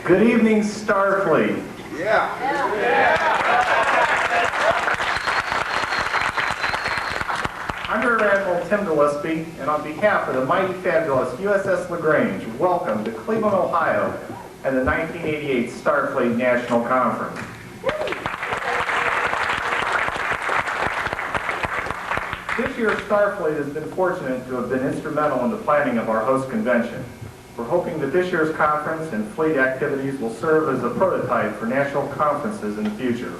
Good evening, Starfleet. Yeah. I'm Rear Admiral Tim Gillespie, and on behalf of the mighty fabulous USS LaGrange, welcome to Cleveland, Ohio, and the 1988 STARFLEET National Conference. This year, Starfleet has been fortunate to have been instrumental in the planning of our host convention. We're hoping that this year's conference and fleet activities will serve as a prototype for national conferences in the future.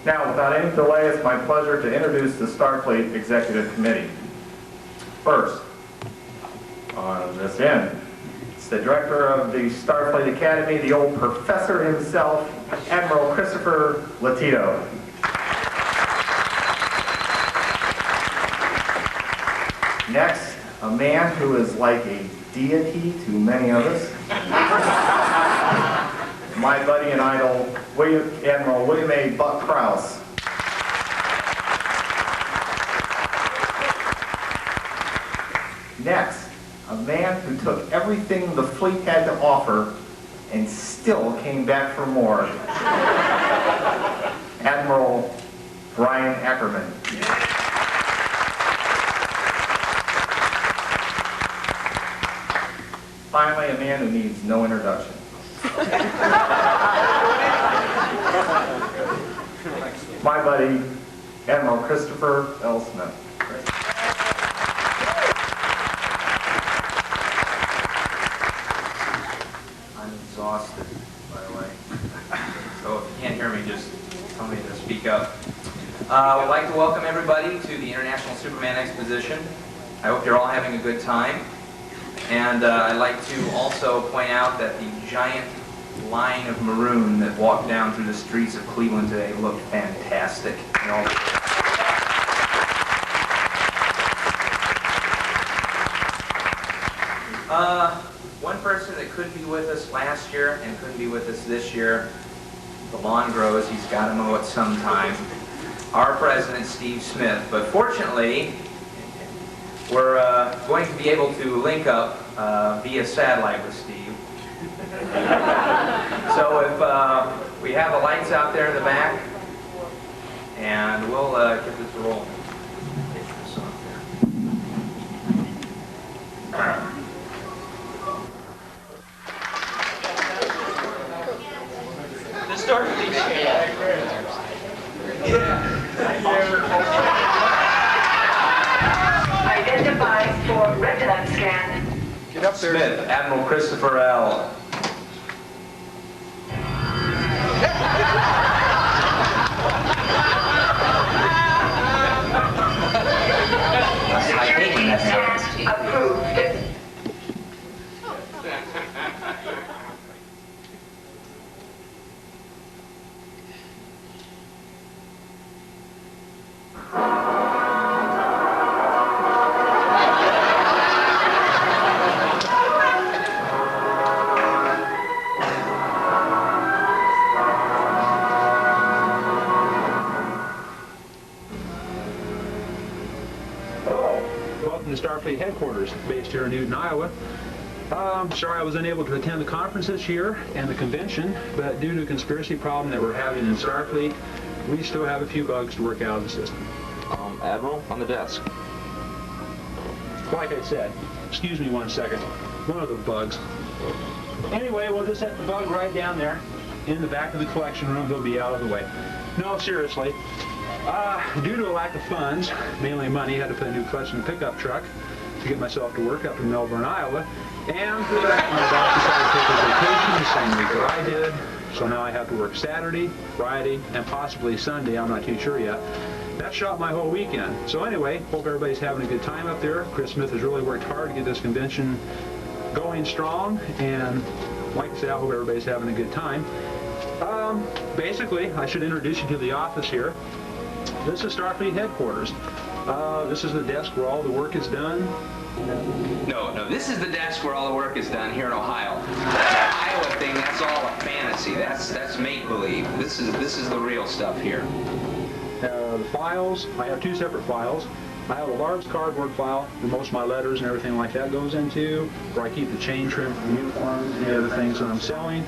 Now, without any delay, it's my pleasure to introduce the Starfleet Executive Committee. First, on this end, it's the Director of the Starfleet Academy, the old professor himself, Admiral Christopher Viedo. Next, a man who is like a deity to many of us. My buddy and idol, Admiral William A. Buck Krause. Next, a man who took everything the fleet had to offer and still came back for more. Admiral Brian Ackerman. Finally, a man who needs no introduction. My buddy, Admiral Christopher L. Smith. I'm exhausted, by the way. So if you can't hear me, just tell me to speak up. I'd like to welcome everybody to the International Superman Exposition. I hope you're all having a good time. And I'd like to also point out that the giant line of maroon that walked down through the streets of Cleveland today looked fantastic. One person that couldn't be with us last year and couldn't be with us this year, the lawn grows, he's got to mow it sometime. Our president, Steve Smith. But fortunately, we're going to be able to link up via satellite with Steve. So if we have the lights out there in the back, and we'll get this rolling. Get this off there. The Starfleet Identified for retina scan. Get up there. Smith, Admiral Christopher L. Security test approved. Welcome to Starfleet headquarters, based here in Newton, Iowa. I'm sorry I was unable to attend the conference this year and the convention, but due to a conspiracy problem that we're having in Starfleet, we still have a few bugs to work out of the system. Admiral, on the desk. Like I said, excuse me one second, one of the bugs. Anyway, we'll just set the bug right down there in the back of the collection room. They'll be out of the way. No, seriously. Due to a lack of funds, mainly money, I had to put a new clutch in the pickup truck to get myself to work up in Melbourne, Iowa. And my boss decided to take a vacation the same week that I did. So now I have to work Saturday, Friday, and possibly Sunday. I'm not too sure yet. That shot my whole weekend. So anyway, hope everybody's having a good time up there. Chris Smith has really worked hard to get this convention going strong. And like I said, I hope everybody's having a good time. Basically, I should introduce you to the office here. This is Starfleet headquarters. This is the desk where all the work is done. No, this is the desk where all the work is done here in Ohio. That Iowa thing, that's all a fantasy. That's make-believe. This is the real stuff here. The files, I have two separate files. I have a large cardboard file where most of my letters and everything like that goes into, where I keep the chain trim for the uniforms and the other things that I'm selling.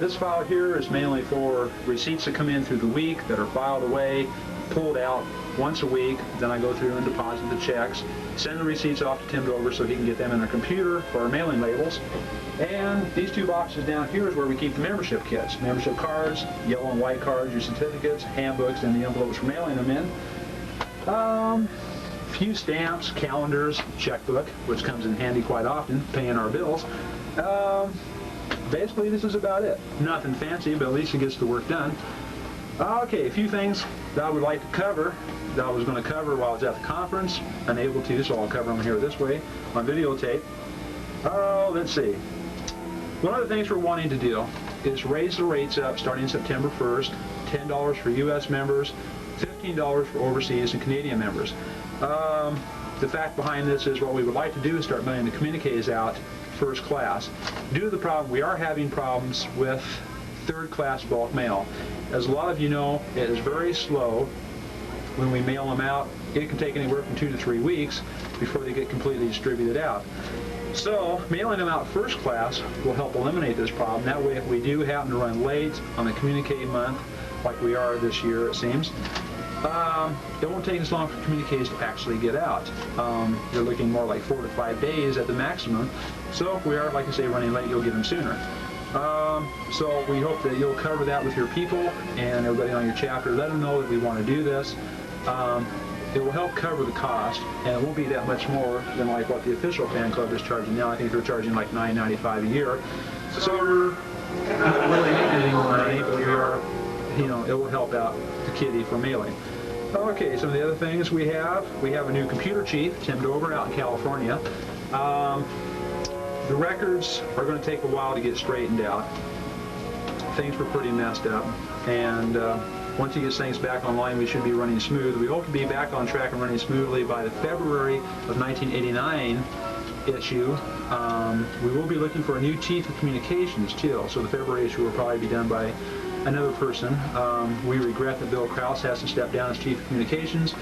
This file here is mainly for receipts that come in through the week that are filed away, pulled out once a week. Then I go through and deposit the checks, send the receipts off to Tim Dover so he can get them in our computer for our mailing labels. And these two boxes down here is where we keep the membership kits, membership cards, yellow and white cards, your certificates, handbooks, and the envelopes for mailing them in. Few stamps, calendars, checkbook, which comes in handy quite often, paying our bills. Basically, this is about it. Nothing fancy, but at least it gets the work done. Okay, a few things that I would like to cover, that I was going to cover while I was at the conference. Unable to, so I'll cover them here this way on videotape. Let's see. One of the things we're wanting to do is raise the rates up starting September 1st, $10 for U.S. members, $15 for overseas and Canadian members. The fact behind this is what we would like to do is start mailing the communiques out first class. Due to the problem, we are having problems with third class bulk mail. As a lot of you know, it is very slow when we mail them out. It can take anywhere from 2 to 3 weeks before they get completely distributed out. So mailing them out first class will help eliminate this problem. That way, if we do happen to run late on the communique month, like we are this year it seems, it won't take as long for communiques to actually get out. You're looking more like 4 to 5 days at the maximum. So if we are, like I say, running late, you'll get them sooner. So we hope that you'll cover that with your people and everybody on your chapter. Let them know that we want to do this. It will help cover the cost, and it won't be that much more than like what the official fan club is charging now. I think they're charging like $9.95 a year. So we're not really making any more money, but we are, you know, it will help out the kitty for mailing. Okay, some of the other things we have a new computer chief, Tim Dover, out in California. The records are going to take a while to get straightened out. Things were pretty messed up, and once he gets things back online, we should be running smooth. We hope to be back on track and running smoothly by the February of 1989 issue. We will be looking for a new chief of communications too, so the February issue will probably be done by another person. We regret that Bill Krause has to step down as chief of communications,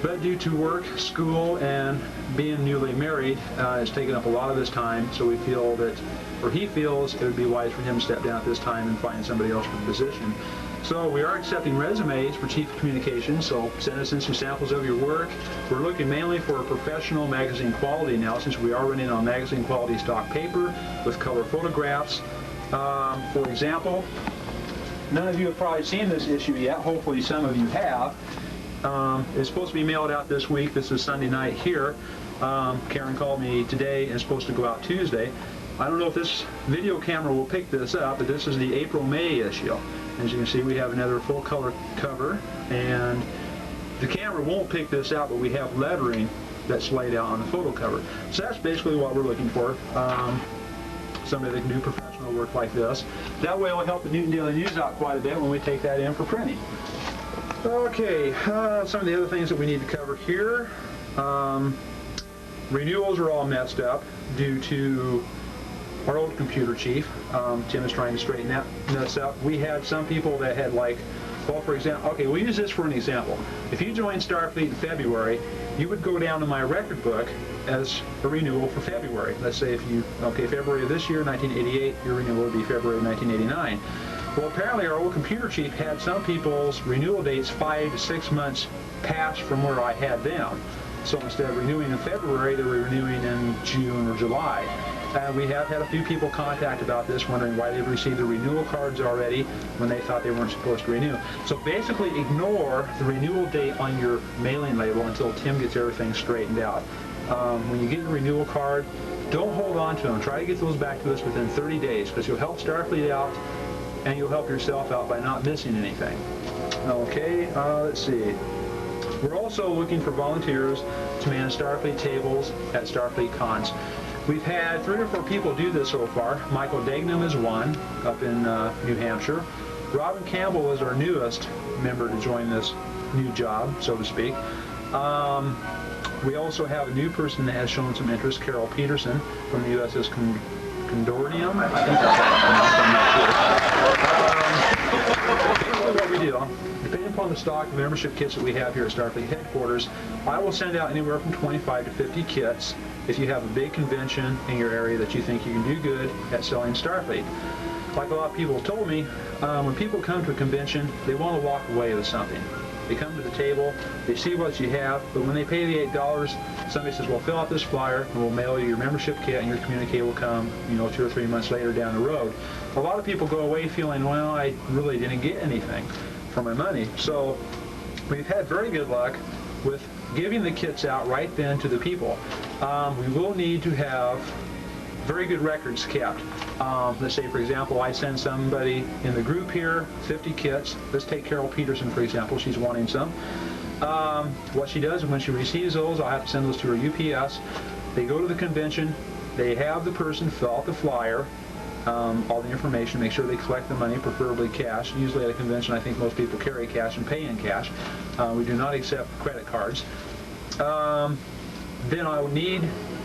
but due to work, school, and being newly married, it's taken up a lot of his time, so we feel that, or he feels, it would be wise for him to step down at this time and find somebody else for the position. So we are accepting resumes for chief of communications, so send us in some samples of your work. We're looking mainly for professional magazine quality now, since we are running on magazine quality stock paper with color photographs. For example, none of you have probably seen this issue yet. Hopefully some of you have. It's supposed to be mailed out this week. This is Sunday night here. Karen called me today and it's supposed to go out Tuesday. I don't know if this video camera will pick this up, but this is the April-May issue. As you can see, we have another full color cover, and the camera won't pick this out, but we have lettering that's laid out on the photo cover. So that's basically what we're looking for. Somebody that can do professional work like this. That way it'll help the Newton Daily News out quite a bit when we take that in for printing. Okay, some of the other things that we need to cover here. Renewals are all messed up due to our old computer chief. Tim is trying to straighten that mess up. We had some people that had, like, well, for example, okay, we'll use this for an example. If you joined Starfleet in February, you would go down to my record book as a renewal for February. Let's say if you, okay, February of this year, 1988, your renewal would be February of 1989. Well, apparently our old computer chief had some people's renewal dates 5 to 6 months past from where I had them. So instead of renewing in February, they were renewing in June or July. We have had a few people contact about this, wondering why they've received the renewal cards already when they thought they weren't supposed to renew. So basically ignore the renewal date on your mailing label until Tim gets everything straightened out. When you get your renewal card, don't hold on to them. Try to get those back to us within 30 days, because you'll help Starfleet out and you'll help yourself out by not missing anything. Okay, let's see. We're also looking for volunteers to man Starfleet tables at Starfleet cons. We've had 3 or 4 people do this so far. Michael Dagnam is one up in New Hampshire. Robin Campbell is our newest member to join this new job, so to speak. We also have a new person that has shown some interest, Carol Peterson from the USS Condornium. I think that's how I'm pronouncing that. What we do, depending upon the stock of membership kits that we have here at Starfleet headquarters, I will send out anywhere from 25 to 50 kits if you have a big convention in your area that you think you can do good at selling Starfleet. like a lot of people have told me, when people come to a convention, they want to walk away with something. They come to the table, they see what you have, but when they pay the $8, somebody says, well, fill out this flyer, and we'll mail you your membership kit, and your communique will come, you know, 2 or 3 months later down the road. A lot of people go away feeling, well, I really didn't get anything for my money. So we've had very good luck with giving the kits out right then to the people. We will need to have very good records kept. Let's say, for example, I send somebody in the group here 50 kits. Let's take Carol Peterson, for example. She's wanting some. What she does is when she receives those, I'll have to send those to her UPS. They go to the convention. They have the person fill out the flyer, all the information, make sure they collect the money, preferably cash. Usually at a convention, I think most people carry cash and pay in cash. We do not accept credit cards. Then I will need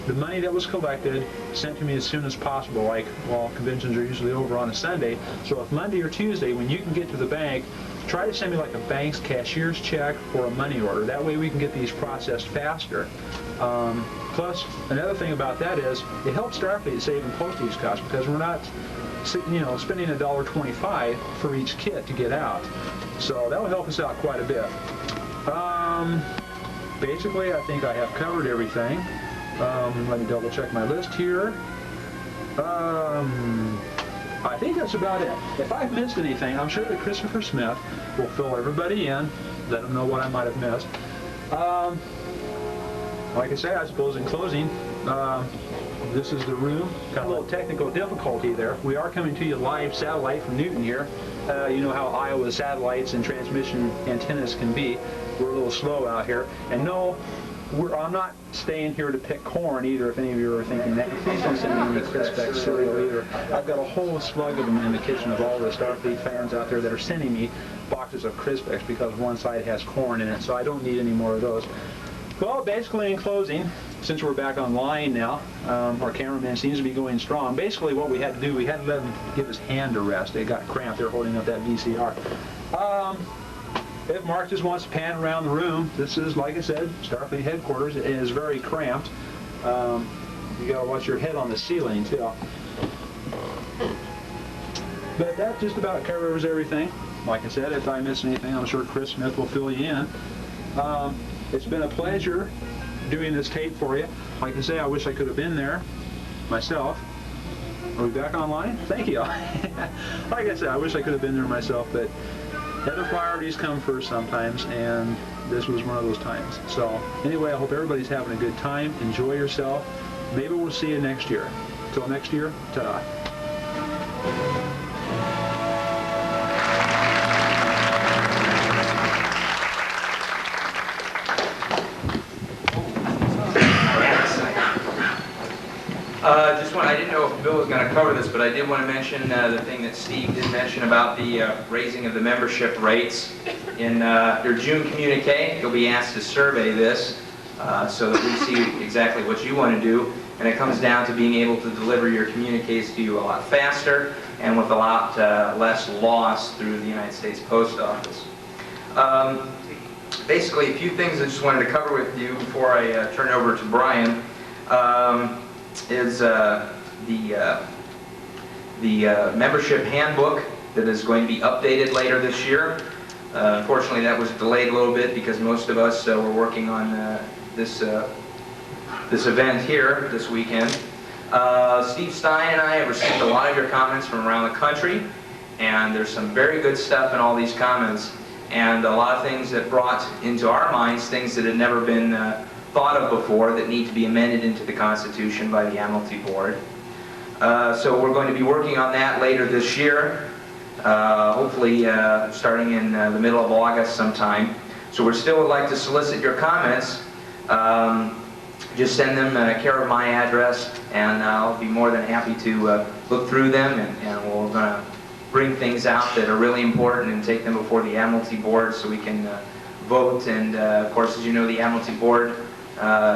the money that was collected sent to me as soon as possible. Like, well, conventions are usually over on a Sunday, so if Monday or Tuesday, when you can get to the bank, try to send me like a bank's cashier's check or a money order. That way we can get these processed faster. Plus, another thing about that is it helps STARFLEET save in postage costs because we're not, you know, spending $1.25 for each kit to get out. So that will help us out quite a bit. Basically, I think I have covered everything. Let me double check my list here. I think that's about it. If I've missed anything, I'm sure that Christopher Smith will fill everybody in, let them know what I might have missed. Like I say, I suppose in closing, this is the room. Got a little technical difficulty there. We are coming to you live satellite from Newton here. You know how Iowa satellites and transmission antennas can be. We're a little slow out here. And no, I'm not staying here to pick corn either, if any of you are thinking that. Please don't send me any Crispec cereal either. I've got a whole slug of them in the kitchen of all the STARFLEET fans out there that are sending me boxes of Crispec because one side has corn in it, so I don't need any more of those. Well, basically in closing, since we're back online now, our cameraman seems to be going strong. Basically what we had to do, we had to let him give his hand a rest. It got cramped there holding up that VCR. If Mark just wants to pan around the room, this is, like I said, STARFLEET headquarters. It is very cramped. You gotta watch your head on the ceiling too. But that just about covers everything. Like I said, if I miss anything, I'm sure Chris Smith will fill you in. It's been a pleasure doing this tape for you. Like I say, I wish I could have been there myself. Are we back online? Thank you. Like I said, I wish I could have been there myself, but other priorities come first sometimes, and this was one of those times. So anyway, I hope everybody's having a good time. Enjoy yourself. Maybe we'll see you next year. Till next year, ta-da. I didn't know if Bill was going to cover this, but I did want to mention the thing that Steve did mention about the raising of the membership rates. In your June communique, you'll be asked to survey this so that we see exactly what you want to do. And it comes down to being able to deliver your communiques to you a lot faster and with a lot less loss through the United States Post Office. Basically, a few things I just wanted to cover with you before I turn it over to Brian. Is the membership handbook that is going to be updated later this year. Unfortunately, that was delayed a little bit because most of us were working on this event here this weekend. Steve Stein and I have received a lot of your comments from around the country, and there's some very good stuff in all these comments, and a lot of things that brought into our minds things that had never been thought of before that need to be amended into the Constitution by the Admiralty Board. So we're going to be working on that later this year, hopefully starting in the middle of August sometime. So we still would like to solicit your comments. Just send them care of my address, and I'll be more than happy to look through them, and we're going to bring things out that are really important and take them before the Admiralty Board so we can vote. And of course, as you know, the Admiralty Board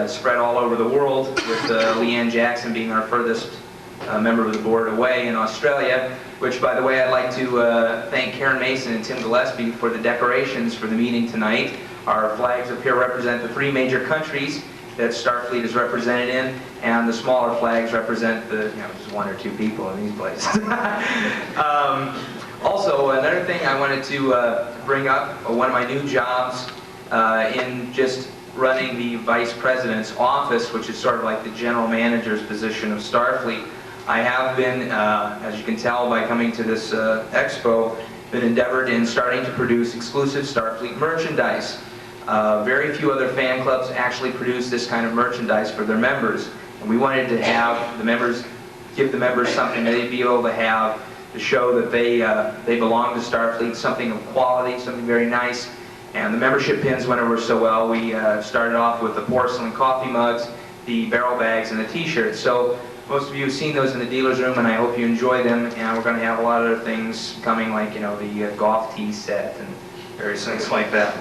spread all over the world, with Leanne Jackson being our furthest member of the board away in Australia, which, by the way, I'd like to thank Karen Mason and Tim Gillespie for the decorations for the meeting tonight. Our flags up here represent the 3 major countries, that Starfleet is represented in, and the smaller flags represent the, just one or two people in these places. Also, another thing I wanted to bring up, one of my new jobs in just running the Vice President's office, which is sort of like the General Manager's position of Starfleet. I have been, as you can tell by coming to this expo, been endeavored in starting to produce exclusive Starfleet merchandise. Very few other fan clubs actually produce this kind of merchandise for their members, and we wanted to have the members, give the members something that they'd be able to have to show that they belong to Starfleet, something of quality, something very nice. And the membership pins went over so well. We started off with the porcelain coffee mugs, the barrel bags, and the t-shirts. So most of you have seen those in the dealer's room, and I hope you enjoy them. And we're going to have a lot of other things coming, like the golf tee set and various things like that.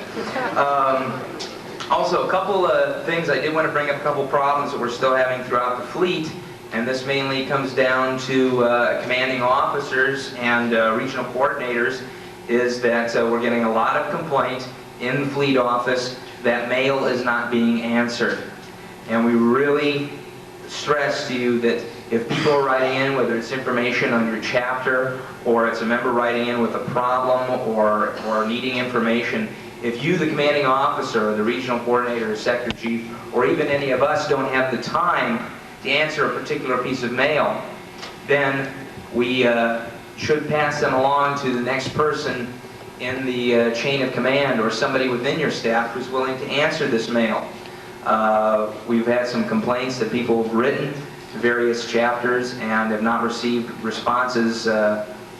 Also, a couple of things I did want to bring up, a couple problems that we're still having throughout the fleet. And this mainly comes down to commanding officers and regional coordinators, is that we're getting a lot of complaint in the fleet office that mail is not being answered. And we really stress to you that if people are writing in, whether it's information on your chapter, or it's a member writing in with a problem or needing information, if you, the commanding officer, or the regional coordinator, or sector chief, or even any of us don't have the time to answer a particular piece of mail, then we should pass them along to the next person in the chain of command, or somebody within your staff who's willing to answer this mail. We've had some complaints that people have written to various chapters and have not received responses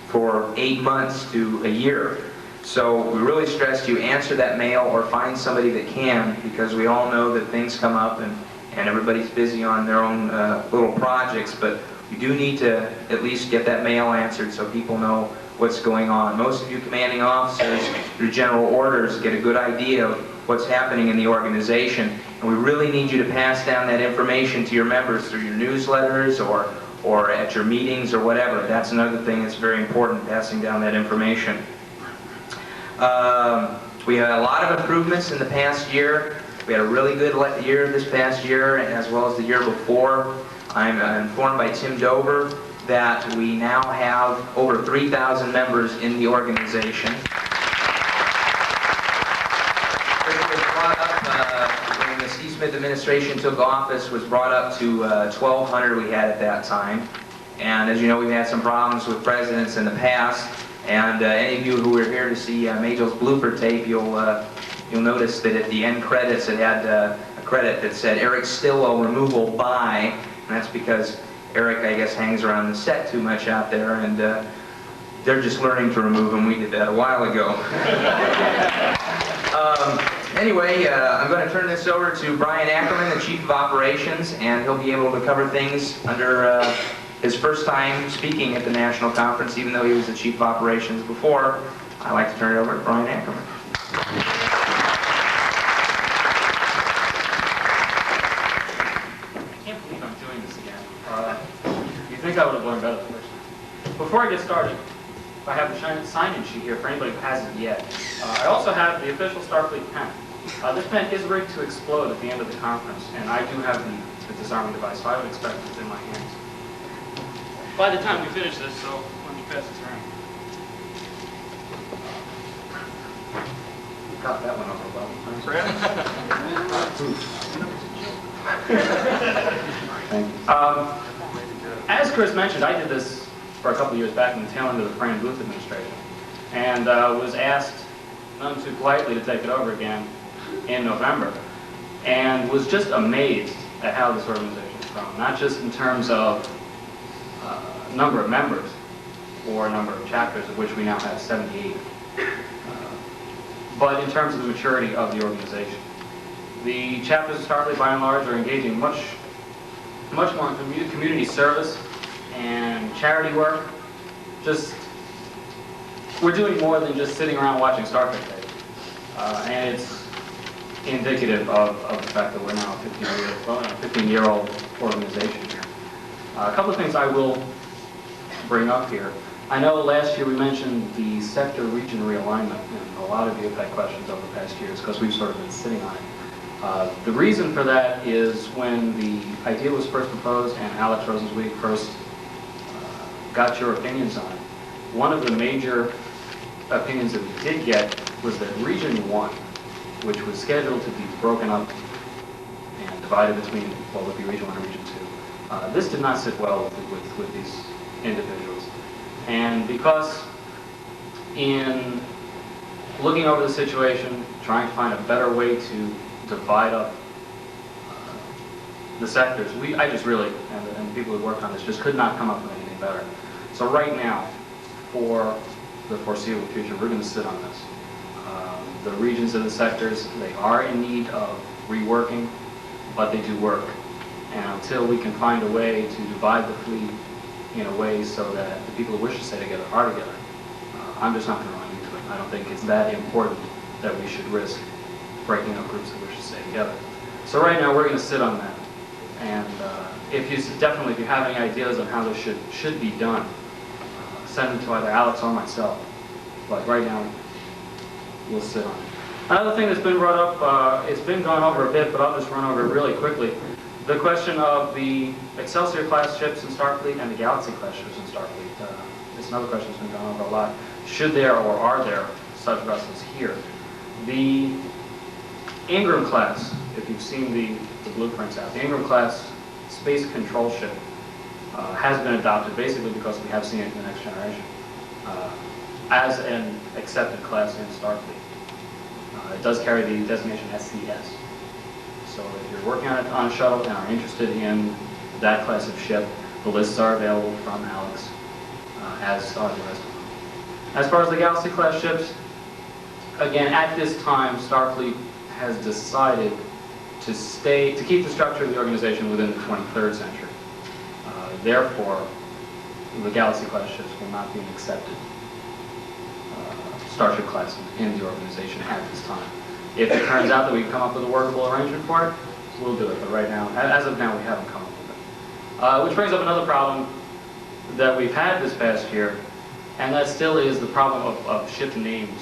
for 8 months to a year. So we really stress you answer that mail or find somebody that can, because we all know that things come up and everybody's busy on their own little projects, but you do need to at least get that mail answered so people know what's going on. Most of you commanding officers, through general orders, get a good idea of what's happening in the organization, and we really need you to pass down that information to your members through your newsletters or at your meetings or whatever. That's another thing that's very important, passing down that information. We had a lot of improvements in the past year. We had a really good year this past year, as well as the year before. I'm informed by Tim Dover that we now have over 3,000 members in the organization. It was brought up when the Steve Smith administration took office, was brought up to 1,200 we had at that time. And as you know, we've had some problems with presidents in the past. And any of you who were here to see Magel's blooper tape, you'll notice that at the end credits it had a credit that said Eric Stillwell removal by, and that's because Eric, I guess, hangs around the set too much out there, and they're just learning to remove him. We did that a while ago. Anyway, I'm going to turn this over to Brian Ackerman, the Chief of Operations, and he'll be able to cover things under his first time speaking at the National Conference, even though he was the Chief of Operations before. I'd like to turn it over to Brian Ackerman. I can't believe I'm doing this again. You'd think I would have learned better first. Before I get started, I have the sign-in sheet here for anybody who hasn't yet. I also have the official Starfleet pen. This pen is rigged to explode at the end of the conference, and I do have the disarming device, so I would expect it's in my hands by the time we finish this, so let me pass this around. Cut that one over well. As Chris mentioned, I did this for a couple of years back in the tail end of the Fran Booth administration, and was asked, none too politely, to take it over again in November, and was just amazed at how this organization has grown, not just in terms of number of members or number of chapters, of which we now have 78, but in terms of the maturity of the organization. The chapters of Starfleet, by and large, are engaging much more in community service and charity work. We're doing more than just sitting around watching Starfleet tape. And it's indicative of the fact that we're now a 15-year-old organization here. A couple of things I will bring up here. I know last year we mentioned the sector region realignment, and a lot of you have had questions over the past years because we've sort of been sitting on it. The reason for that is when the idea was first proposed and Alex Rosenzweig first got your opinions on it, one of the major opinions that we did get was that Region 1, which was scheduled to be broken up and divided between what would be Region 1 and Region 2, this did not sit well with these individuals. And because in looking over the situation, trying to find a better way to divide up the sectors, I just really, and the people who worked on this, just could not come up with anything better. So right now, for the foreseeable future, we're going to sit on this. The regions of the sectors, they are in need of reworking, but they do work. And until we can find a way to divide the fleet in a way so that the people who wish to stay together are together, I'm just not going to run into it. I don't think it's that important that we should risk breaking up groups that wish to stay together. So right now we're going to sit on that. And if you have any ideas on how this should be done, send them to either Alex or myself. But right now, we'll sit on it. Another thing that's been brought up, it's been gone over a bit, but I'll just run over it really quickly. The question of the Excelsior class ships in Starfleet and the Galaxy class ships in Starfleet. It's another question that's been gone over a lot. Should there or are there such vessels here? The Ingram class, if you've seen the blueprints out, the Ingram class space control ship has been adopted basically because we have seen it in the Next Generation as an accepted class in Starfleet. It does carry the designation SCS. So if you're working on a shuttle and are interested in that class of ship, the lists are available from Alex, as are the rest of them. As far as the Galaxy class ships, again, at this time, Starfleet has decided to keep the structure of the organization within the 23rd century. Therefore, the Galaxy class ships will not be an accepted starship class in the organization at this time. If it turns out that we can come up with a workable arrangement for it, we'll do it. But right now, as of now, we haven't come up with it. Which brings up another problem that we've had this past year, and that still is the problem of ship names.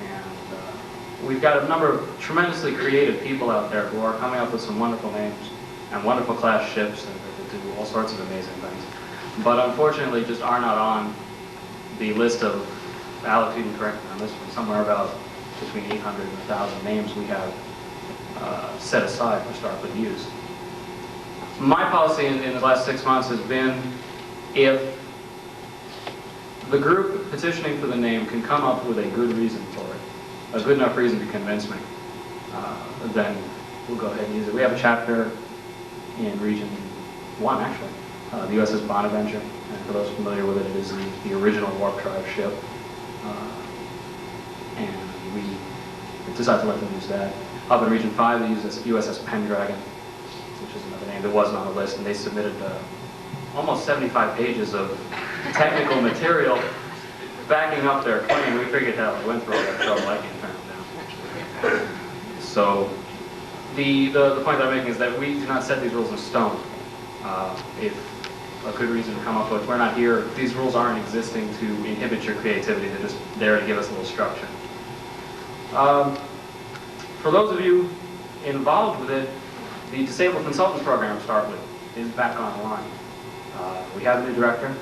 And we've got a number of tremendously creative people out there who are coming up with some wonderful names and wonderful class ships and that do all sorts of amazing things. But unfortunately, just are not on the list of, Alex, you can correct me on this one, somewhere about between 800 and 1,000 names we have set aside for Starfleet use. My policy in the last 6 months has been, if the group petitioning for the name can come up with a good reason for it, a good enough reason to convince me, then we'll go ahead and use it. We have a chapter in Region 1, actually, the USS Bonaventure, and for those familiar with it, it is the original Warp Drive ship. And we decided to let them use that. Up in Region 5, they use this USS Pendragon, which is another name that wasn't on the list, and they submitted almost 75 pages of technical material backing up their claim. We figured out they went through all that trouble. I can't turn them down. So the point that I'm making is that we do not set these rules in stone. If a good reason to come up with, we're not here, these rules aren't existing to inhibit your creativity, they're just there to give us a little structure. For those of you involved with it, the Disabled Consultants Program of Starfleet is back online. We have a new director,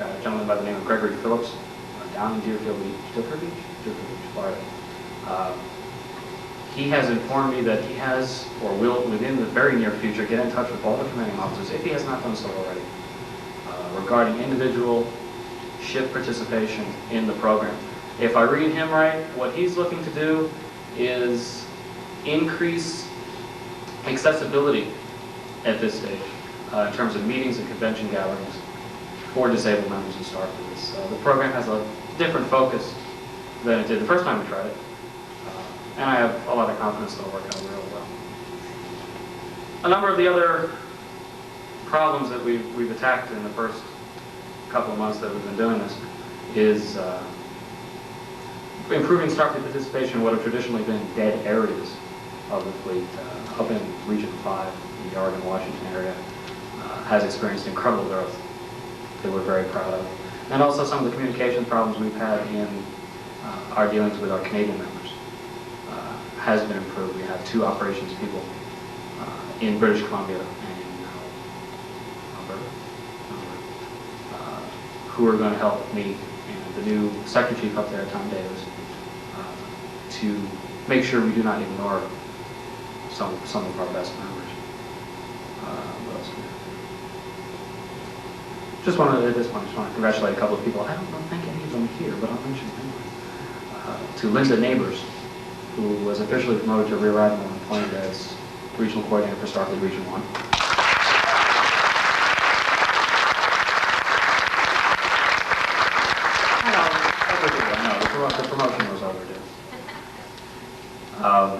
a gentleman by the name of Gregory Phillips, down in Deerfield Beach, Florida. He has informed me that he has, or will within the very near future, get in touch with all the commanding officers, if he has not done so already, regarding individual ship participation in the program. If I read him right, what he's looking to do is increase accessibility at this stage in terms of meetings and convention gatherings for disabled members of Starfleet. The program has a different focus than it did the first time we tried it. And I have a lot of confidence it'll work out real well. A number of the other problems that we've attacked in the first couple of months that we've been doing this is improving Starfleet participation in what have traditionally been dead areas of the fleet. Up in Region 5, in the Oregon-Washington area, has experienced incredible growth that we're very proud of. And also some of the communication problems we've had in our dealings with our Canadian members has been improved. We have 2 operations people in British Columbia and in Alberta, who are going to help me and the new sector chief up there, Tom Davis, to make sure we do not ignore some of our best members. What else? Just wanted at this point, just want to congratulate a couple of people. I don't think any of them here, but I'll mention them anyway. To Linda Neighbors, who was officially promoted to Rear Admiral and appointed as Regional Coordinator for STARFLEET Region 1. The promotion was overdue.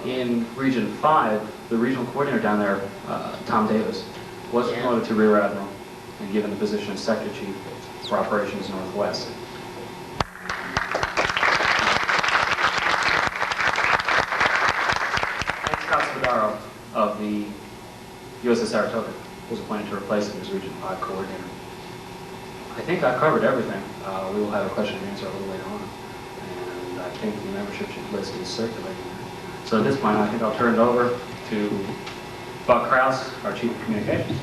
In Region 5, the Regional Coordinator down there, Tom Davis, was promoted to Rear Admiral and given the position of Sector Chief for Operations Northwest. And Scott Spadaro of the USS Saratoga was appointed to replace him as Region 5 Coordinator. I think I've covered everything. We will have a question and answer a little later on. And I think the membership list is circulating. So at this point, I think I'll turn it over to Buck Krause, our Chief of Communications.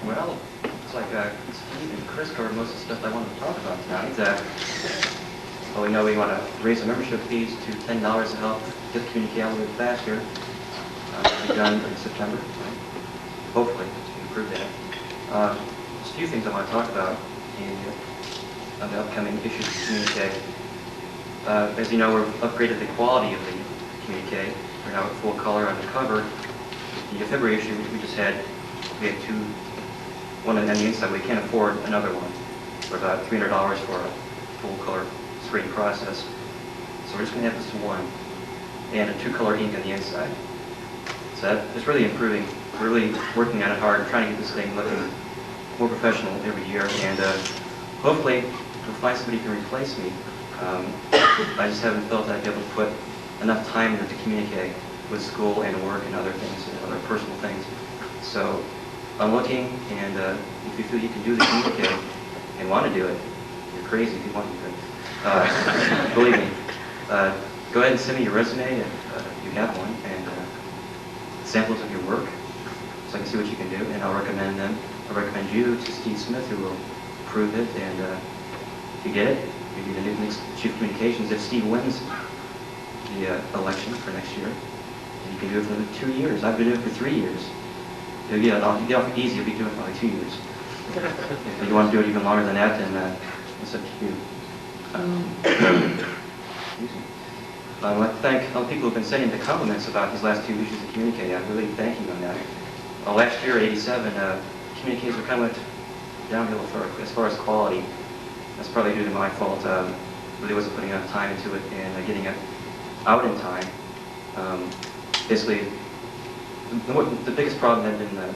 Well, it's like Steve and Chris covered most of the stuff I wanted to talk about tonight. Well, we know we want to raise the membership fees to $10 to help get the community out a little bit faster. It'll be done in September, right? Hopefully, to improve that. There's a few things I want to talk about on the upcoming issues of communique. As you know, we've upgraded the quality of the communique. We're now at full color on the cover. The February issue, which we just had, we had one on the inside. We can't afford another one for about $300 for a full color screen process. So we're just going to have this to one, and a 2-color ink on the inside. So it's really improving. We're really working on it hard, trying to get this thing looking more professional every year, and hopefully we'll find somebody who can replace me. I just haven't felt I'd be able to put enough time into the communique with school and work and other things, and other personal things. So I'm looking, and if you feel you can do the communique and want to do it, you're crazy if you want to do it. Believe me. Go ahead and send me your resume if you have one, and samples of your work, so I can see what you can do, and I'll recommend them. I'll recommend you to Steve Smith, who will approve it, and if you get it, you'll be the new next Chief of Communications. If Steve wins the election for next year, and you can do it for 2 years. I've been doing it for 3 years. You'll get off easy, you'll be doing it for like 2 years. If you want to do it even longer than that, then it's up to you. I'd like to thank all the people who have been sending the compliments about these last 2 issues of Communique. I really thank you on that. Last year, '87, communiques were kind of went downhill as far as quality. That's probably due to my fault. Really wasn't putting enough time into it and getting it out in time. Basically, the biggest problem had been the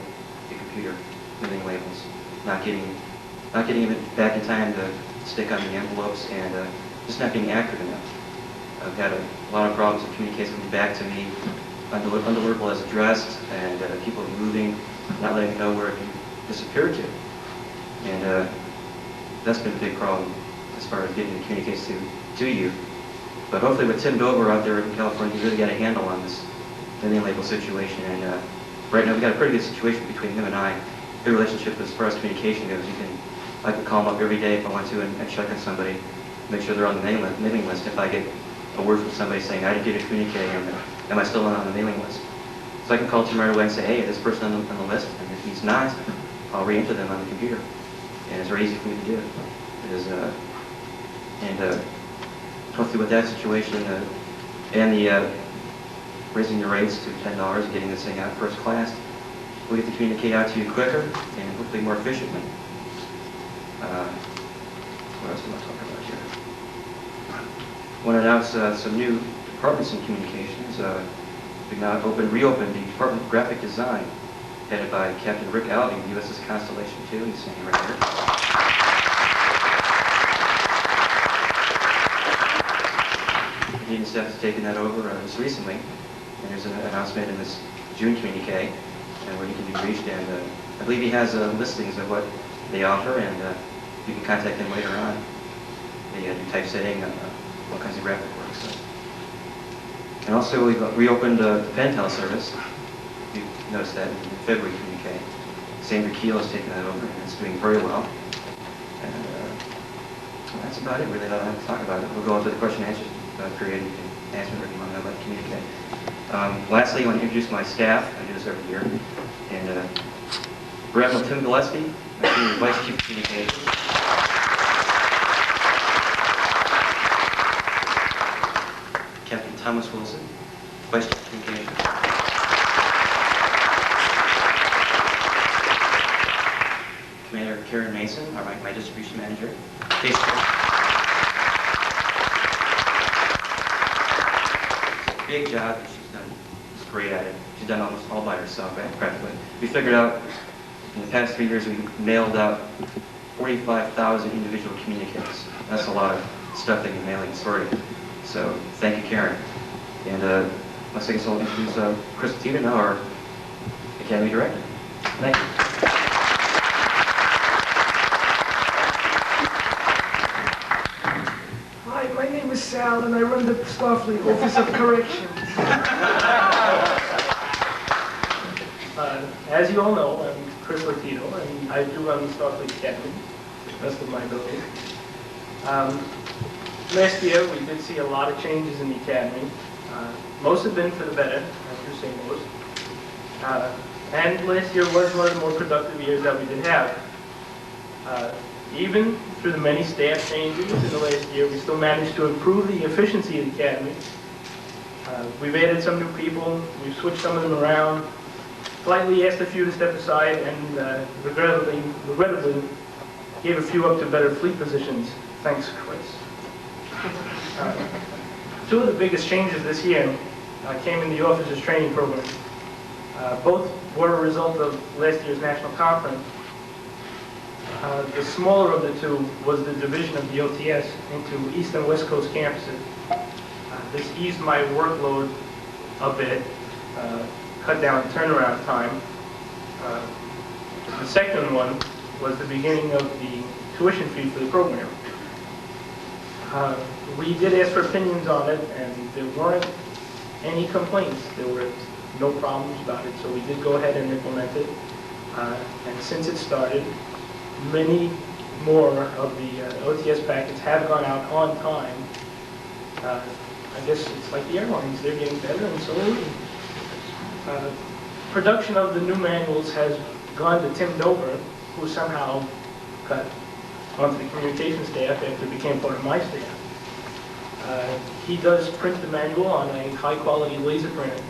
computer moving labels, not getting it back in time to stick on the envelopes, and just not being accurate enough. I've had a lot of problems with communiques coming back to me, undeliverable as addressed, and people moving, not letting me know where it disappeared to. And that's been a big problem as far as getting the communiques to you. But hopefully with Tim Dover out there in California, he's really got a handle on this vending label situation. And right now we've got a pretty good situation between him and I. Good relationship as far as communication goes. I can call him up every day if I want to and check on somebody, make sure they're on the mailing list. If I get a word from somebody saying, I didn't get a communique, and am I still on the mailing list? So I can call Tim right away and say, hey, is this person on the list? And if he's not, I'll re-enter them on the computer. And it's very easy for me to do. Hopefully with that situation and the raising the rates to $10 and getting this thing out first class, we'll get the communique out to you quicker and hopefully more efficiently. What else am I talking about here? I want to announce some new departments in communications. We've now reopened the Department of Graphic Design, headed by Captain Rick Alvey, USS Constellation 2. He's standing right here. The Canadian staff has taken that over just recently, and there's an announcement in this June communique, and where you can be reached, and I believe he has listings of what they offer, and you can contact him later on. They do typesetting, all kinds of graphic work. So. And also, we've reopened the pen pal service. You noticed that in February communique. Sandra Keel has taken that over, and it's doing very well. And that's about it, really. I don't have to talk about it. We'll go into the question and answer period. You can answer whatever you want to know about communique. Lastly, I want to introduce my staff. I do this every year. And Admiral Tim Gillespie, my Senior Vice Chief of Communications. Captain Thomas Wilson, Vice Chief of Communications. Commander Karen Mason, my distribution manager. It's a big job that she's done. She's great at it. She's done almost all by herself, right, practically. We figured out in the past 3 years we mailed out 45,000 individual communiques. That's a lot of stuff that you're mailing and sorting. So thank you, Karen. And let's take a second to introduce Chris Viedo now, our Academy Director. Thank you. Hi, my name is Sal, and I run the STARFLEET Office of Corrections. As you all know, I'm Chris Viedo, and I do run the STARFLEET Academy, to the best of my ability. Last year, we did see a lot of changes in the Academy. Most have been for the better, as you're saying, most. And last year was one of the more productive years that we did have. Even through the many staff changes in the last year, we still managed to improve the efficiency of the Academy. We've added some new people, we've switched some of them around, slightly asked a few to step aside, and regrettably gave a few up to better fleet positions. Thanks, Chris. Two of the biggest changes this year came in the officers training program. Both were a result of last year's national conference. The smaller of the two was the division of the OTS into East and West Coast campuses. This eased my workload a bit, cut down turnaround time. The second one was the beginning of the tuition fee for the program. We did ask for opinions on it, and there weren't any complaints. There were no problems about it, so we did go ahead and implement it. And since it started, many more of the OTS packets have gone out on time. I guess it's like the airlines, they're getting better, and so are we. Production of the new manuals has gone to Tim Dover, who somehow got onto the communication staff after it became part of my staff. He does print the manual on a high-quality laser printer,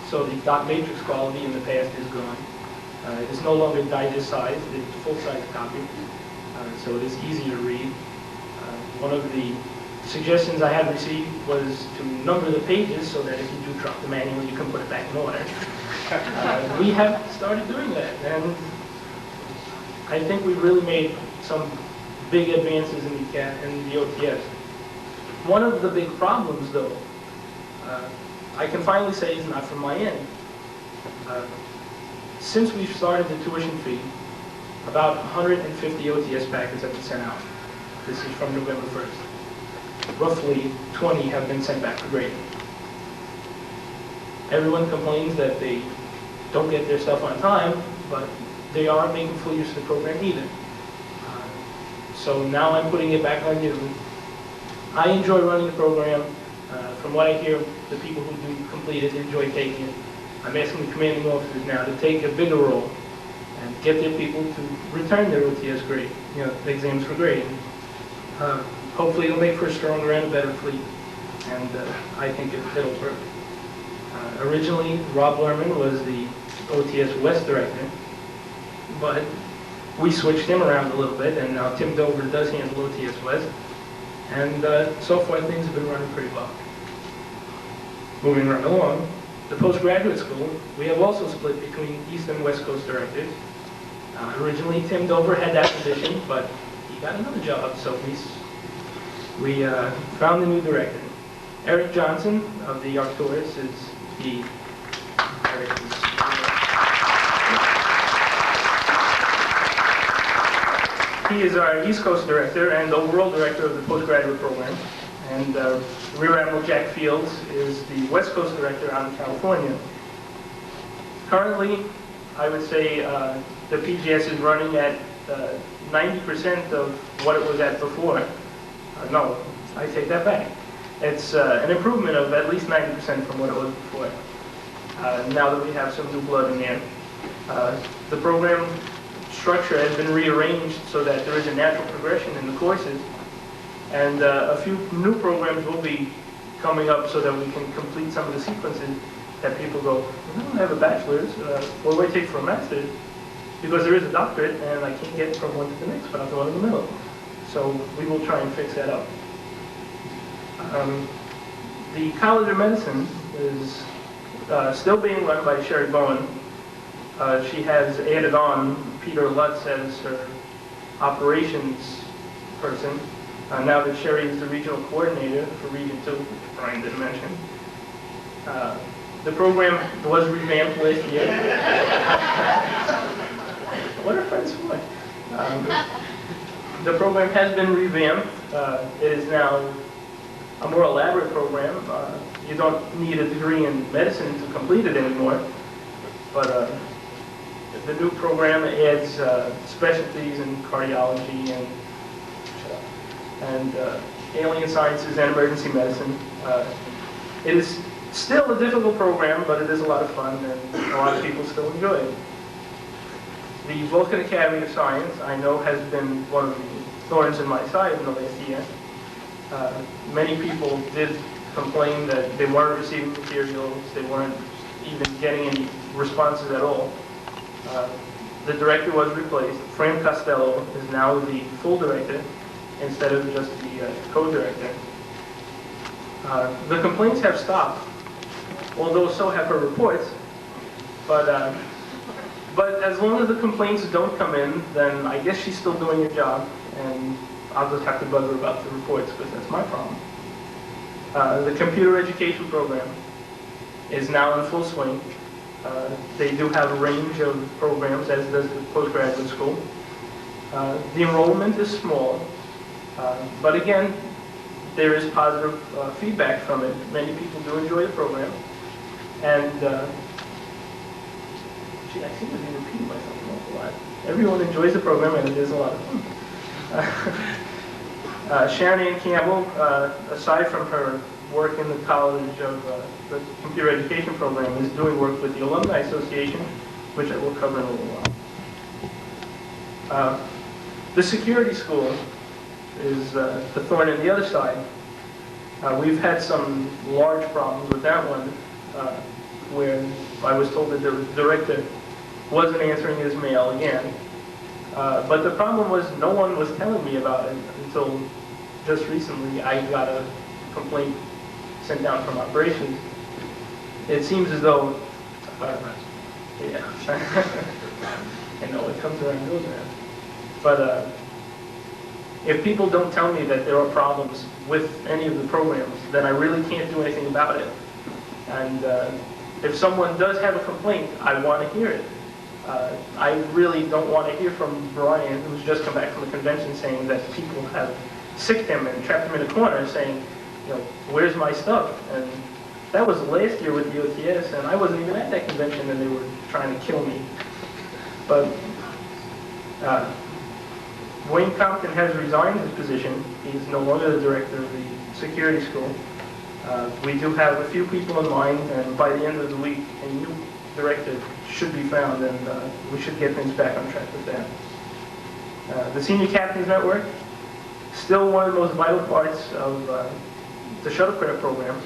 so the dot matrix quality in the past is gone. It is no longer digest size, it's a full-size copy, so it is easy to read. One of the suggestions I had received was to number the pages so that if you do drop the manual, you can put it back in order. We have started doing that, and I think we've really made some big advances in the OTS. One of the big problems, though, I can finally say is not from my end. Since we've started the tuition fee, about 150 OTS packets have been sent out. This is from November 1st. Roughly 20 have been sent back for grading. Everyone complains that they don't get their stuff on time, but they aren't making full use of the program either. So now I'm putting it back on you. I enjoy running the program. From what I hear, the people who do complete it enjoy taking it. I'm asking the commanding officers now to take a bigger role and get their people to return their OTS grade, the exams for grading. Hopefully it'll make for a stronger and a better fleet, and I think it'll work. Originally, Rob Lerman was the OTS West director, but we switched him around a little bit, and now Tim Dover does handle OTS West, and so far things have been running pretty well. Moving right along, the postgraduate school, we have also split between East and West Coast directors. Originally, Tim Dover had that position, but he got another job, so we found a new director. Eric Johnson of the Arcturus is the He is our East Coast director and overall director of the postgraduate program. And Rear Admiral Jack Fields is the West Coast director out in California. Currently, I would say the PGS is running at 90% of what it was at before. No, I take that back. It's an improvement of at least 90% from what it was before. Now that we have some new blood in there. The program structure has been rearranged so that there is a natural progression in the courses. And a few new programs will be coming up so that we can complete some of the sequences that people go, I don't have a bachelor's, what do I take for a master's? Because there is a doctorate and I can't get from one to the next, but I'll go in the middle. So we will try and fix that up. The College of Medicine is still being run by Sherry Bowen. She has added on Peter Lutz as her operations person. Now that Sherry is the regional coordinator for Region 2, which Brian didn't mention. The program was revamped last year. What are friends for? The program has been revamped. It is now a more elaborate program. You don't need a degree in medicine to complete it anymore. But the new program adds specialties in cardiology and alien sciences and emergency medicine. It is still a difficult program, but it is a lot of fun and a lot of people still enjoy it. The Vulcan Academy of Science, I know, has been one of the thorns in my side in the last year. Many people did complain that they weren't receiving materials, they weren't even getting any responses at all. The director was replaced. Fran Costello is now the full director instead of just the co-director. The complaints have stopped, although so have her reports. But as long as the complaints don't come in, then I guess she's still doing her job, and I'll just have to bug her about the reports because that's my problem. The computer education program is now in full swing. They do have a range of programs, as does the postgraduate school. The enrollment is small, but again, there is positive feedback from it. Many people do enjoy the program, and gee, I seem to be repeating myself an awful lot. Everyone enjoys the program, and it is a lot of fun. Sharon Ann Campbell, aside from her work in the College of the Computer Education Program, is doing work with the Alumni Association, which I will cover in a little while. The security school is the thorn in the other side. We've had some large problems with that one, where I was told that the director wasn't answering his mail again. But the problem was no one was telling me about it until just recently. I got a complaint sent down from operations. It seems as though, yeah, I know it comes around and goes around. But if people don't tell me that there are problems with any of the programs, then I really can't do anything about it. And if someone does have a complaint, I want to hear it. I really don't want to hear from Brian, who's just come back from the convention, saying that people have sicked him and trapped him in a corner, saying, you know, where's my stuff? And that was last year with the OTS, and I wasn't even at that convention, and they were trying to kill me. But Wayne Compton has resigned his position. He's no longer the director of the security school. We do have a few people in mind, and by the end of the week, a new director should be found, and we should get things back on track with that. The Senior Captains Network, still one of the most vital parts of the shuttlecraft program.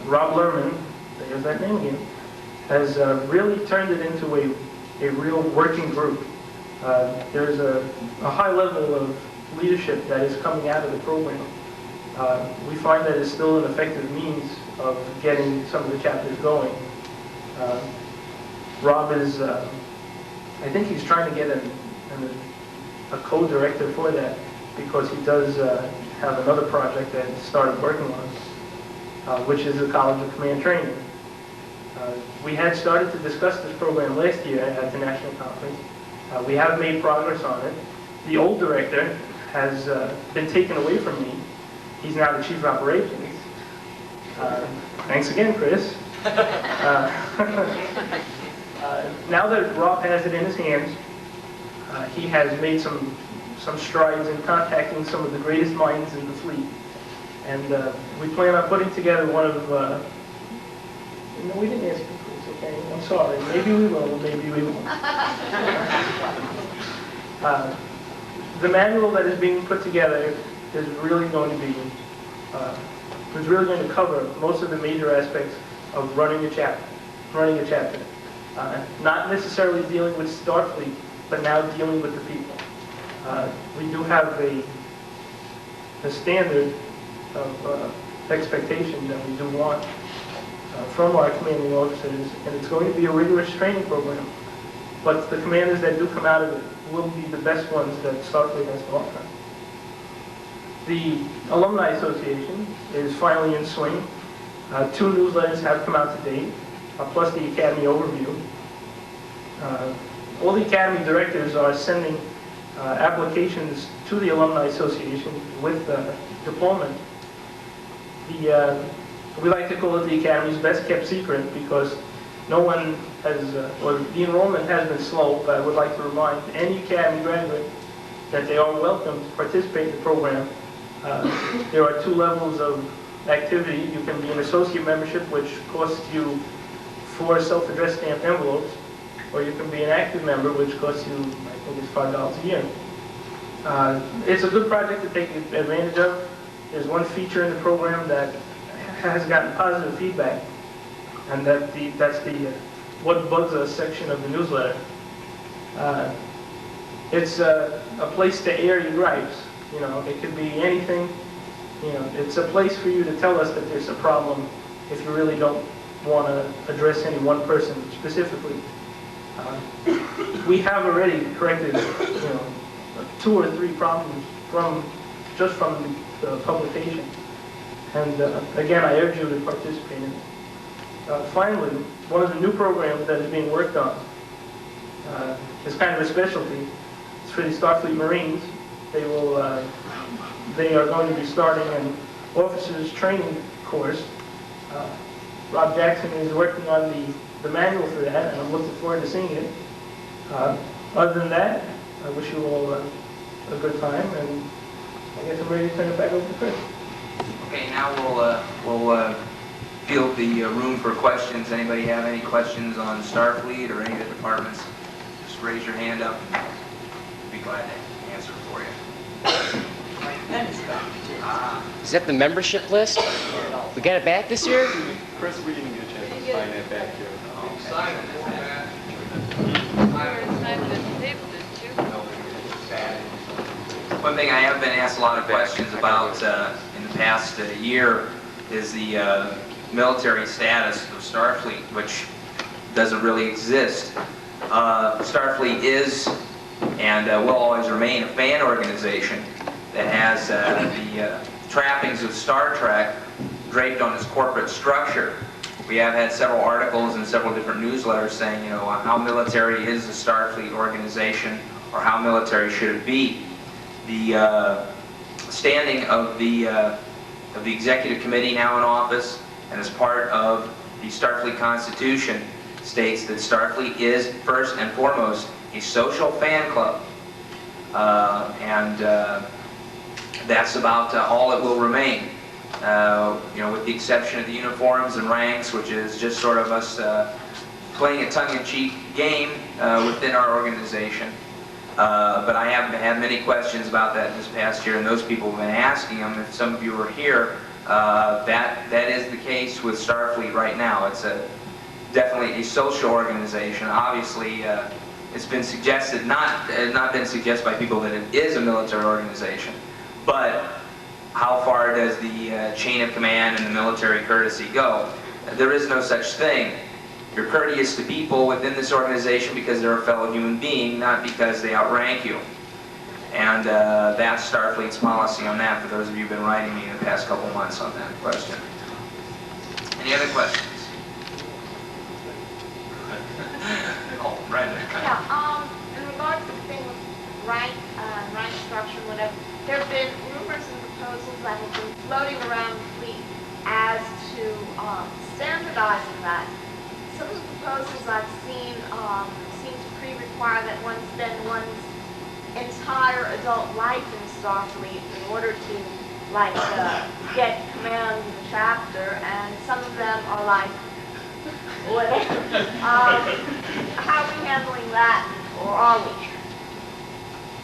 Rob Lerman, there's that name again, has really turned it into a real working group. There's a high level of leadership that is coming out of the program. We find that it's still an effective means of getting some of the chapters going. Rob is, I think he's trying to get a co-director for that, because he does have another project that he started working on, which is the College of Command Training. We had started to discuss this program last year at the national conference. We have made progress on it. The old director has been taken away from me. He's now the chief of operations. Thanks again, Chris. Now that Rob has it in his hands, he has made some strides in contacting some of the greatest minds in the fleet. And we plan on putting together one of, no, we didn't ask you, Chris, okay? I'm sorry. Maybe we will, maybe we won't. The manual that is being put together is really going to be, is really going to cover most of the major aspects of running a chapter. Not necessarily dealing with Starfleet, but now dealing with the people. We do have a standard of expectation that we do want from our commanding officers, and it's going to be a rigorous training program. But the commanders that do come out of it will be the best ones that Starfleet has to offer. The Alumni Association is finally in swing. 2 newsletters have come out to date, plus the Academy overview. All the Academy directors are sending applications to the Alumni Association with deployment. We like to call it the Academy's best kept secret because no one has, or the enrollment has been slow, but I would like to remind any Academy graduate that they are welcome to participate in the program. There are 2 levels of activity. You can be an associate membership, which costs you 4 self-addressed stamped envelopes, or you can be an active member, which costs you, I think it's $5 a year. It's a good project to take advantage of. There's one feature in the program that has gotten positive feedback, and that's the What Bugs Us section of the newsletter. It's a place to air your gripes. You know, it could be anything. You know, it's a place for you to tell us that there's a problem if you really don't want to address any one person specifically. We have already corrected, 2 or 3 problems from the publication. And again, I urge you to participate in it. Finally, one of the new programs that is being worked on is kind of a specialty. It's for the Starfleet Marines. They are going to be starting an officers training course. Rob Jackson is working on the manual for that, and I'm looking forward to seeing it. Other than that, I wish you all a good time, and I guess I'm ready to turn it back over to Chris. Okay, now we'll field the room for questions. Anybody have any questions on Starfleet or any of the departments? Just raise your hand up. We'll be glad to answer for you. Is that the membership list? We got it back this year? Chris, we didn't get a chance to sign that back here. One thing I have been asked a lot of questions about in the past year is the military status of Starfleet, which doesn't really exist. Starfleet is and will always remain a fan organization that has the trappings of Star Trek draped on its corporate structure. We have had several articles and several different newsletters saying, how military is the Starfleet organization, or how military should it be. The standing of the executive committee now in office, and as part of the Starfleet Constitution, states that Starfleet is first and foremost a social fan club, and that's about all it will remain. With the exception of the uniforms and ranks, which is just sort of us playing a tongue-in-cheek game within our organization. But I have had many questions about that this past year, and those people have been asking them. If some of you are here, that is the case with Starfleet right now. It's definitely a social organization. Obviously, it's been suggested, not been suggested by people that it is a military organization, but how far does the chain of command and the military courtesy go? There is no such thing. You're courteous to people within this organization because they're a fellow human being, not because they outrank you. And that's Starfleet's policy on that, for those of you who've been writing me in the past couple months on that question. Any other questions? Oh, Brenda. Yeah, in regards to the thing with rank whatever. There have been rumors and proposals that have been floating around the fleet as to standardizing that. Some of the proposals I've seen seem to pre-require that one spend one's entire adult life in Starfleet in order to, like, get command of the chapter, and some of them are like, whatever. How are we handling that, or are we?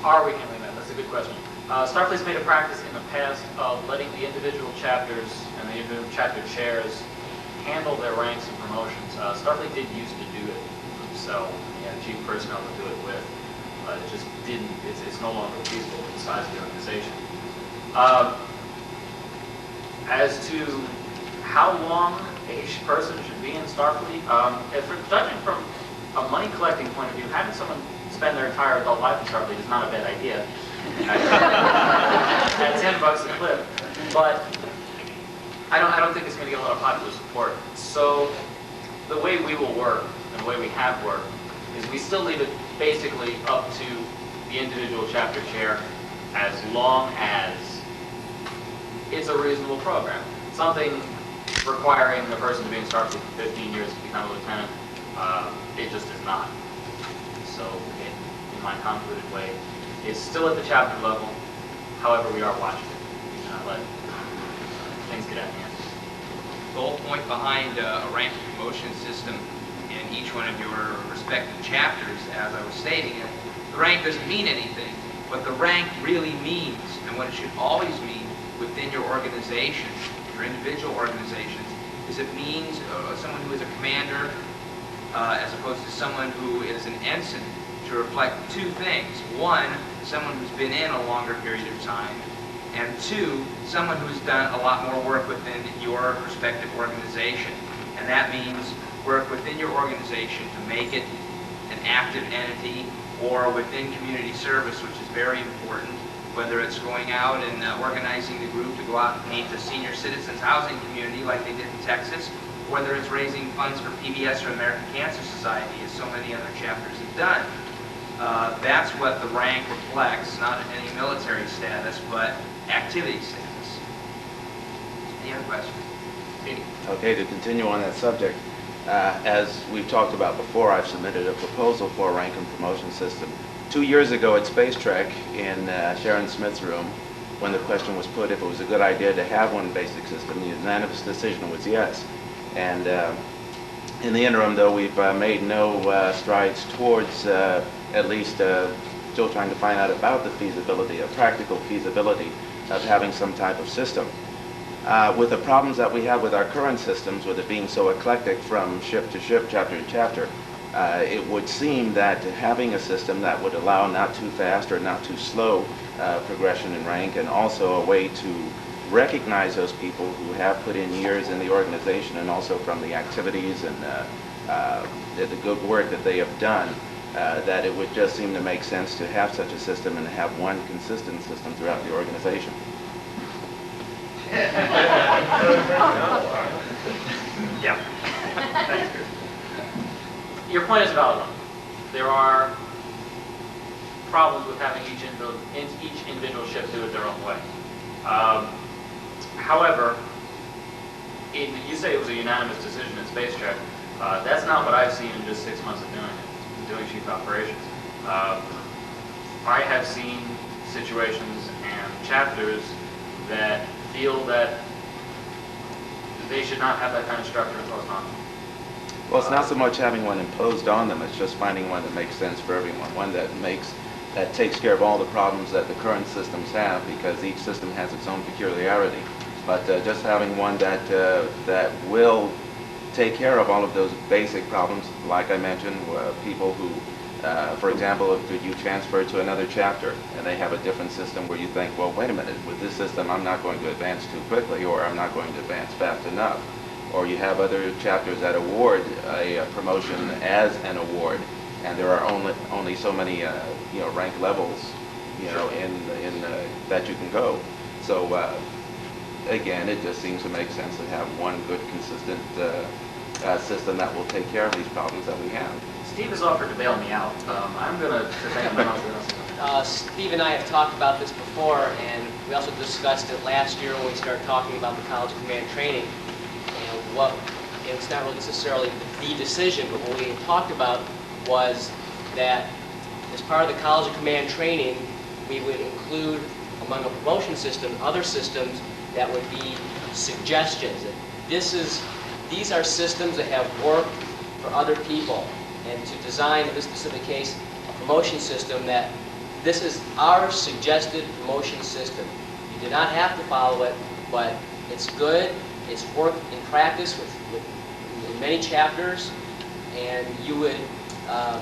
Are we handling that? That's a good question. Starfleet's made a practice in the past of letting the individual chapters and the individual chapter chairs handle their ranks and promotions. Starfleet did used to do it themselves. They had chief personnel to do it with. It just didn't, it's no longer feasible with the size of the organization. As to how long a person should be in Starfleet, if we're judging from a money collecting point of view, having someone spend their entire adult life in Starfleet is not a bad idea. At $10 a clip. But I don't think it's going to get a lot of popular support. So the way we will work, and the way we have worked, is we still leave it basically up to the individual chapter chair as long as it's a reasonable program. Something requiring a person to be in Starfleet for 15 years to become a lieutenant, it just is not. So in my convoluted way, it's still at the chapter level. However, we are watching it. We cannot let things get out of hand. The whole point behind a rank promotion system in each one of your respective chapters, as I was stating, the rank doesn't mean anything. What the rank really means, and what it should always mean within your organization, your individual organizations, is it means someone who is a commander as opposed to someone who is an ensign, to reflect two things. One, someone who's been in a longer period of time, and two, someone who's done a lot more work within your respective organization. And that means work within your organization to make it an active entity, or within community service, which is very important, whether it's going out and organizing the group to go out and paint the senior citizens housing community like they did in Texas, whether it's raising funds for PBS or American Cancer Society, as so many other chapters have done. That's what the rank reflects, not any military status, but activity status. Any other questions? Okay, to continue on that subject, as we've talked about before, I've submitted a proposal for a rank and promotion system. 2 years ago at Space Trek, in Sharon Smith's room, when the question was put if it was a good idea to have one basic system, the unanimous decision was yes. And in the interim, though, we've made no strides towards at least still trying to find out about the feasibility, practical feasibility of having some type of system. With the problems that we have with our current systems, with it being so eclectic from ship to ship, chapter to chapter, it would seem that having a system that would allow not too fast or not too slow progression in rank, and also a way to recognize those people who have put in years in the organization, and also from the activities and the good work that they have done, that it would just seem to make sense to have such a system and have one consistent system throughout the organization. Yeah. Thanks, Chris. Your point is a valid one. There are problems with having each individual ship do it their own way. However, you say it was a unanimous decision in Space Trek. That's not what I've seen in just 6 months of doing chief operations. I have seen situations and chapters that feel that they should not have that kind of structure imposed on them. Well, it's not so much having one imposed on them, it's just finding one that makes sense for everyone, one that takes care of all the problems that the current systems have, because each system has its own peculiarity. But just having one that will take care of all of those basic problems, like I mentioned, people who, for example, if you transfer to another chapter and they have a different system where you think, well, wait a minute, with this system I'm not going to advance too quickly, or I'm not going to advance fast enough. Or you have other chapters that award a promotion as an award, and there are only so many rank levels in that you can go. So again, it just seems to make sense to have one good, consistent system that will take care of these problems that we have. Steve has offered to bail me out. I'm going to think about something else. Steve and I have talked about this before, and we also discussed it last year when we started talking about the College of Command Training. And it's not really necessarily the decision, but what we talked about was that as part of the College of Command Training, we would include, among a promotion system, other systems that would be suggestions. These are systems that have worked for other people, and to design, in this specific case, a promotion system that this is our suggested promotion system. You do not have to follow it, but it's good. It's worked in practice in many chapters, and you would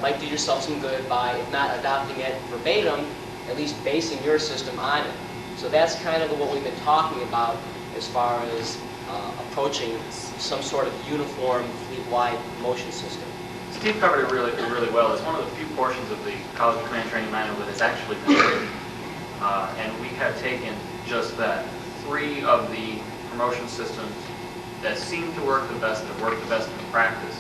might do yourself some good by, if not adopting it verbatim, at least basing your system on it. So that's kind of what we've been talking about as far as approaching some sort of uniform fleet-wide promotion system. Steve covered it really well. It's one of the few portions of the College of Command Training Manual that has actually been written. And we have taken just that. 3 of the promotion systems that seem to work the best, that work the best in practice.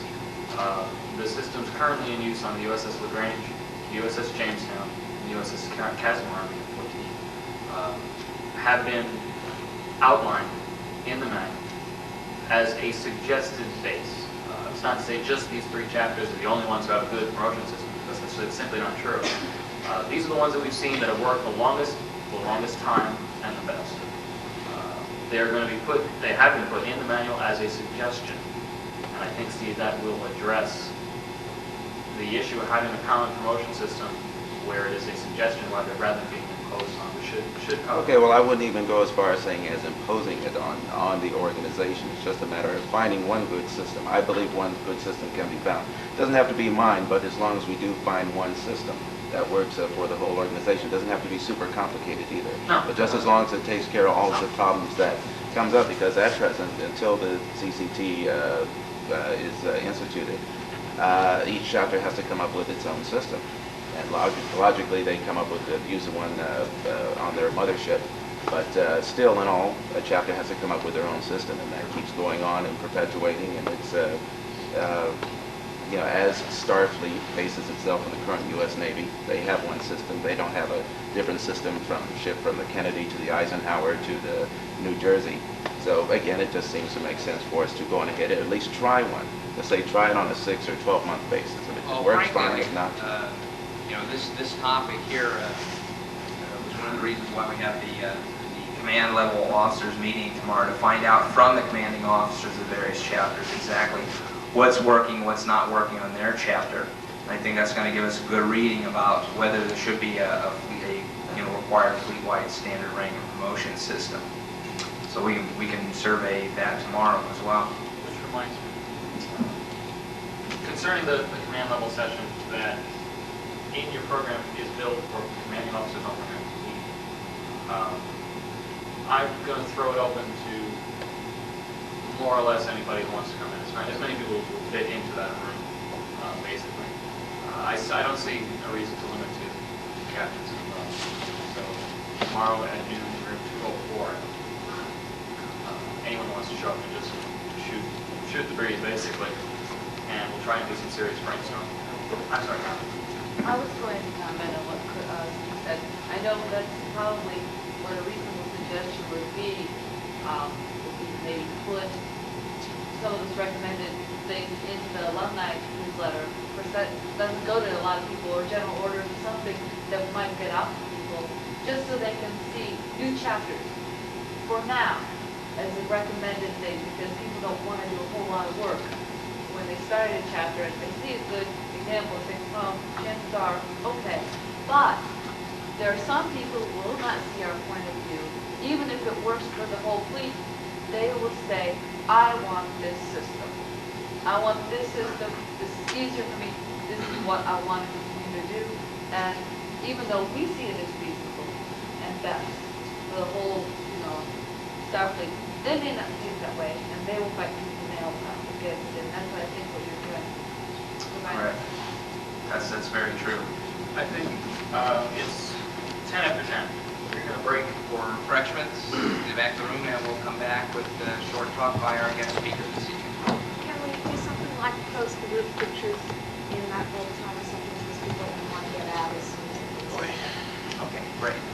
The systems currently in use on the USS LaGrange, the USS Jamestown, and the USS Casimir 14 have been outlined in the manual as a suggested base. It's not to say just these 3 chapters are the only ones who have a good promotion system, because it's simply not true. These are the ones that we've seen that have worked the longest time, and the best. They have been put in the manual as a suggestion. And I think, Steve, that will address the issue of having a common promotion system where it is a suggestion rather than being imposed on. Should cover. Okay, well, I wouldn't even go as far as saying as imposing it on the organization. It's just a matter of finding one good system. I believe one good system can be found. It doesn't have to be mine, but as long as we do find one system that works for the whole organization. It doesn't have to be super complicated either. No. But just as long as it takes care of all of the problems that comes up, because at present, until the CCT is instituted, each chapter has to come up with its own system. And logically, they come up with using one on their mothership. But still, in all, a chapter has to come up with their own system, and that keeps going on and perpetuating. And it's, as Starfleet bases itself on the current U.S. Navy, they have one system. They don't have a different system from the Kennedy to the Eisenhower to the New Jersey. So again, it just seems to make sense for us to go on ahead and at least try one. Let's say try it on a 6 or 12-month basis. If it works, fine. If not, this topic here was one of the reasons why we have the command level officers meeting tomorrow, to find out from the commanding officers of various chapters exactly what's working, what's not working on their chapter. And I think that's going to give us a good reading about whether there should be a required fleet-wide standard rank and promotion system. So we can survey that tomorrow as well. Which reminds me, concerning the command level session, that in your program is built for commanding officers only. I'm going to throw it open to more or less anybody who wants to come in. As many people as will fit into that room, basically. I don't see a reason to limit to captains as well. So tomorrow at noon in room 204, anyone who wants to show up and just shoot the breeze, basically. And we'll try and do some serious brainstorming. I'm sorry, Tom. I was going to comment on what Steve said. I know that's probably what a reasonable suggestion would be maybe put some of those recommended things into the alumni newsletter. Of course, that doesn't go to a lot of people, or general orders or something that might get out to people, just so they can see new chapters for now as a recommended thing, because people don't want to do a whole lot of work when they start a chapter and they see a good example and think, oh, chances are, okay. But there are some people who will not see our point of view. Even if it works for the whole fleet, they will say, I want this system. I want this system. This is easier for me. This is what I want to continue to do. And even though we see it as reasonable and best for the whole, Starfleet, they may not see it that way, and they will fight tooth and nail against it. And that's what I think what you're doing. Right. That's very true. I think it's 10 after 10. We're going to break for refreshments, get back to the room, and we'll come back with a short talk by our guest speaker this evening. Can we do something like post the group pictures in that bulletin or something, because people don't want to get out as soon as they can? Great.